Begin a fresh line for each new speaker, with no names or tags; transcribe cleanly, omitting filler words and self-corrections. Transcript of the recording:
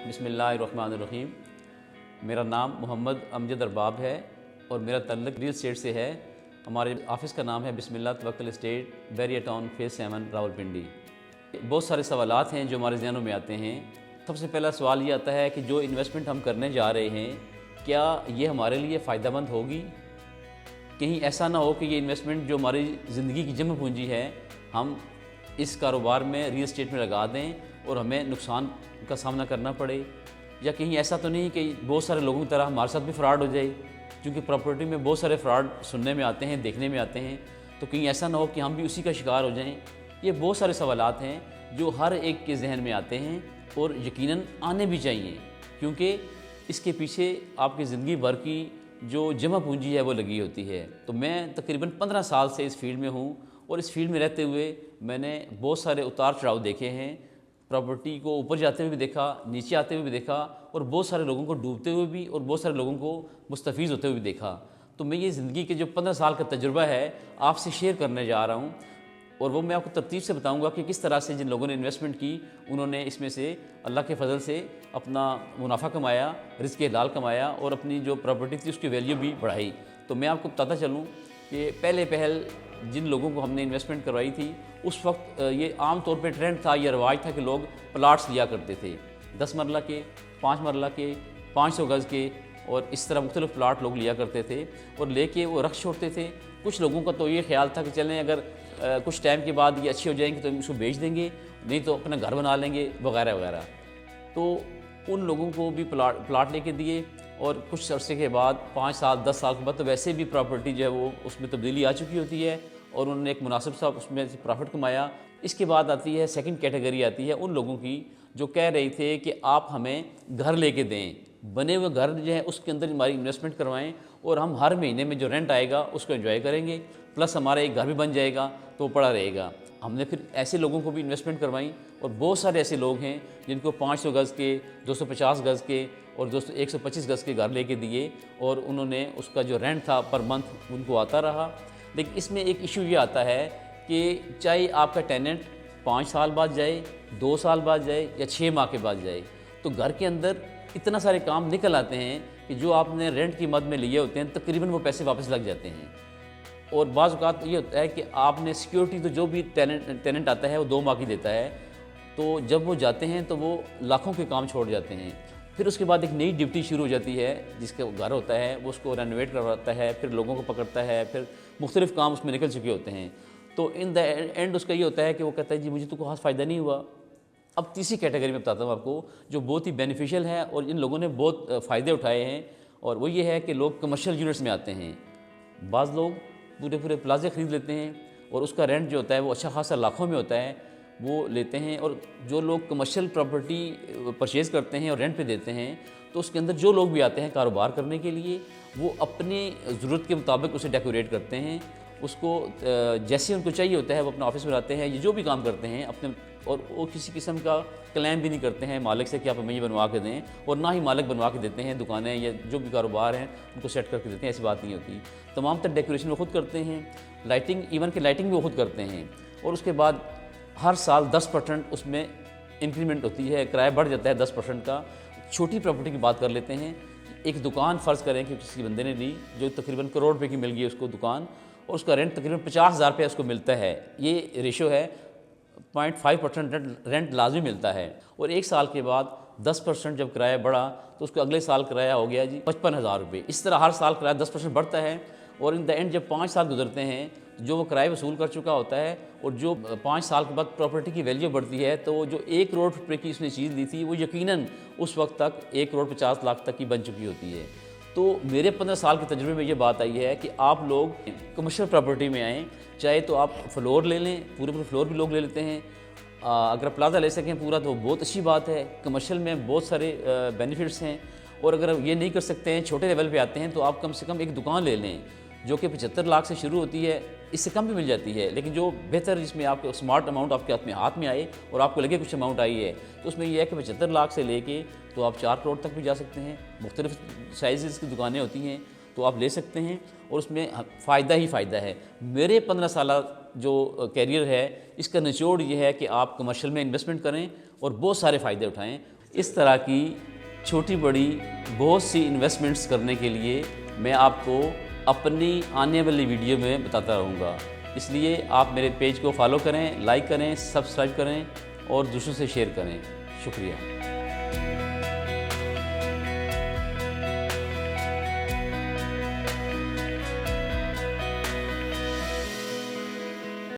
बिस्मिल्लाहिर्रहमानिर्रहीम। मेरा नाम मोहम्मद अमजद अरबाब है और मेरा तल्लुक़ रियल एस्टेट से है। हमारे ऑफ़िस का नाम है Bismillah Tawakkal estate, Bairia town, phase 7, Rawalpindi. बहुत सारे सवालात हैं जो हमारे ज़हनों में आते हैं। सबसे पहला सवाल ये आता है कि जो इन्वेस्टमेंट हम करने जा रहे हैं, क्या ये हमारे लिए फ़ायदेमंद होगी? कहीं ऐसा ना हो कि ये इन्वेस्टमेंट जो हमारी ज़िंदगी की जमा पूंजी है, हम इस कारोबार में रियल एस्टेट में लगा दें और हमें नुकसान का सामना करना पड़े। या कहीं ऐसा तो नहीं कि बहुत सारे लोगों की तरह हमारे साथ भी फ्रॉड हो जाए, क्योंकि प्रॉपर्टी में बहुत सारे फ्रॉड सुनने में आते हैं, देखने में आते हैं। तो कहीं ऐसा ना हो कि हम भी उसी का शिकार हो जाएं। ये बहुत सारे सवालात हैं जो हर एक के जहन में आते हैं और यकीनन आने भी चाहिए, क्योंकि इसके पीछे आपकी ज़िंदगी भर की जो जमा पूंजी है वो लगी होती है। तो मैं तकरीबन 15 साल से इस फील्ड में हूँ और इस फील्ड में रहते हुए मैंने बहुत सारे उतार चढ़ाव देखे हैं। प्रॉपर्टी को ऊपर जाते हुए भी देखा, नीचे आते हुए भी देखा और बहुत सारे लोगों को डूबते हुए भी और बहुत सारे लोगों को मुस्तफ़ीज़ होते हुए भी देखा। तो मैं ये ज़िंदगी के जो 15 साल का तजुर्बा है आपसे शेयर करने जा रहा हूँ और वो मैं आपको तरतीब से बताऊंगा कि किस तरह से जिन लोगों ने इन्वेस्टमेंट की उन्होंने इसमें से अल्लाह के फजल से अपना मुनाफा कमाया, रिज़्क़ हलाल कमाया और अपनी जो प्रॉपर्टी थी उसकी वैल्यू भी बढ़ाई। तो मैं आपको बताता चलूँ कि पहल जिन लोगों को हमने इन्वेस्टमेंट करवाई थी उस वक्त ये आम तौर पे ट्रेंड था, ये रवाज था कि लोग प्लाट्स लिया करते थे, 10 मरला के, 5 मरला के, 500 गज़ के और इस तरह मुख्तलिफ प्लाट लोग लिया करते थे और लेके वो रख छोड़ते थे। कुछ लोगों का तो ये ख्याल था कि चलें अगर कुछ टाइम के बाद ये अच्छी हो जाएंगी तो इसको बेच देंगे, नहीं तो अपना घर बना लेंगे वगैरह वगैरह। तो उन लोगों को भी प्लाट लेके दिए और कुछ अरसे के बाद 5 साल 10 साल के बाद तो वैसे भी प्रॉपर्टी जो है वो उसमें तब्दीली आ चुकी होती है और उन्होंने एक मुनासिब सा उसमें से प्रॉफिट कमाया। इसके बाद आती है सेकंड कैटेगरी, आती है उन लोगों की जो कह रहे थे कि आप हमें घर लेके दें, बने हुए घर जो है उसके अंदर हमारी इन्वेस्टमेंट करवाएं और हम हर महीने में जो रेंट आएगा उसको एंजॉय करेंगे, प्लस हमारा एक घर भी बन जाएगा तो वो पड़ा रहेगा। हमने फिर ऐसे लोगों को भी इन्वेस्टमेंट करवाई और बहुत सारे ऐसे लोग हैं जिनको 500 गज़ के, 250 गज़ के और 125 गज़ के घर लेके दिए और उन्होंने उसका जो रेंट था पर मंथ उनको आता रहा। लेकिन इसमें एक इशू ये आता है कि चाहे आपका टेनेंट 5 साल बाद जाए, 2 साल बाद जाए या 6 माह के बाद जाए, तो घर के अंदर इतना सारे काम निकल आते हैं कि जो आपने रेंट की मद में लिए होते हैं तकरीबन वो पैसे वापस लग जाते हैं। और बाज़ औक़ात ये होता है कि आपने सिक्योरिटी तो जो भी टेनेंट आता है वो 2 माह की देता है, तो जब वो जाते हैं तो वो लाखों के काम छोड़ जाते हैं। फिर उसके बाद एक नई ड्यूटी शुरू हो जाती है, जिसका घर होता है वो उसको रेनोवेट करवाता है, फिर लोगों को पकड़ता है, फिर मुख्तलिफ काम उसमें निकल चुके होते हैं। तो इन द एंड उसका ये होता है कि वो कहता है जी मुझे तो कोई खास फ़ायदा नहीं हुआ। अब तीसरी कैटेगरी में बताता हूँ आपको जो बहुत ही बेनिफिशियल है और इन लोगों ने बहुत फ़ायदे उठाए हैं, और वो ये है कि लोग कमर्शियल यूनिट्स में आते हैं। बाज़ लोग पूरे प्लाजे ख़रीद लेते हैं और उसका रेंट जो होता है वो अच्छा खासा लाखों में होता है, वो लेते हैं। और जो लोग कमर्शियल प्रॉपर्टी परचेज़ करते हैं और रेंट पे देते हैं, तो उसके अंदर जो लोग भी आते हैं कारोबार करने के लिए वो अपनी ज़रूरत के मुताबिक उसे डेकोरेट करते हैं, उसको जैसे उनको चाहिए होता है वो अपना ऑफिस बनाते हैं, ये जो भी काम करते हैं अपने, और वो किसी किस्म का क्लेम भी नहीं करते हैं मालिक से कि आप हमें ये बनवा के दें, और ना ही मालिक बनवा के देते हैं। दुकानें या जो भी कारोबार हैं उनको सेट करके देते हैं, ऐसी बात नहीं होती। तमाम तर डेकोरेशन वो खुद करते हैं, लाइटिंग, इवन कि लाइटिंग भी वो खुद करते हैं। और उसके बाद हर साल 10% उसमें इंक्रीमेंट होती है, किराया बढ़ जाता है 10% का। छोटी प्रॉपर्टी की बात कर लेते हैं, एक दुकान फ़र्ज़ करें कि किसी बंदे ने ली जो तकरीबन करोड़ रुपए की मिल गई उसको दुकान, और उसका रेंट तकरीबन 50,000 रुपये उसको मिलता है। ये रेशो है, 0.5% रेंट लाजमी मिलता है। और 1 साल के बाद 10% जब किराया बढ़ा तो उसको अगले साल किराया हो गया जी 55,000 रुपये। इस तरह हर साल किराया 10% बढ़ता है और इन द एंड जब 5 साल गुजरते हैं, जो वो किराया वसूल कर चुका होता है और जो 5 साल के बाद प्रॉपर्टी की वैल्यू बढ़ती है, तो जो 1 करोड़ रुपये की उसने चीज़ ली थी वो यकीनन उस वक्त तक 1 करोड़ 50 लाख तक की बन चुकी होती है। तो मेरे 15 साल के तजुर्बे में ये बात आई है कि आप लोग कमर्शियल प्रॉपर्टी में आएँ, चाहे तो आप फ्लोर ले लें, पूरे फ्लोर भी लोग ले लेते हैं। अगर प्लाजा ले सकें पूरा तो बहुत अच्छी बात है। कमर्शियल में बहुत सारे बेनिफिट्स हैं। और अगर ये नहीं कर सकते हैं, छोटे लेवल पे आते हैं, तो आप कम से कम एक दुकान ले लें जो कि 75 लाख से शुरू होती है, इससे कम भी मिल जाती है, लेकिन जो बेहतर जिसमें आपको स्मार्ट अमाउंट आपके हाथ में आए और आपको लगे कुछ अमाउंट आई है, तो उसमें यह है कि 75 लाख से लेके तो आप 4 करोड़ तक भी जा सकते हैं। मुख्तलिफ साइज़ की दुकानें होती हैं, तो आप ले सकते हैं और उसमें फ़ायदा ही फ़ायदा है। मेरे 15 साल जो कैरियर है, इसका निचोड़ ये है कि आप कमर्शियल में इन्वेस्टमेंट करें और बहुत सारे फ़ायदे उठाएँ। इस तरह की छोटी बड़ी बहुत सी इन्वेस्टमेंट्स करने के लिए मैं आपको अपनी आने वाली वीडियो में बताता रहूँगा। इसलिए आप मेरे पेज को फॉलो करें, लाइक करें, सब्सक्राइब करें और दूसरों से शेयर करें। शुक्रिया।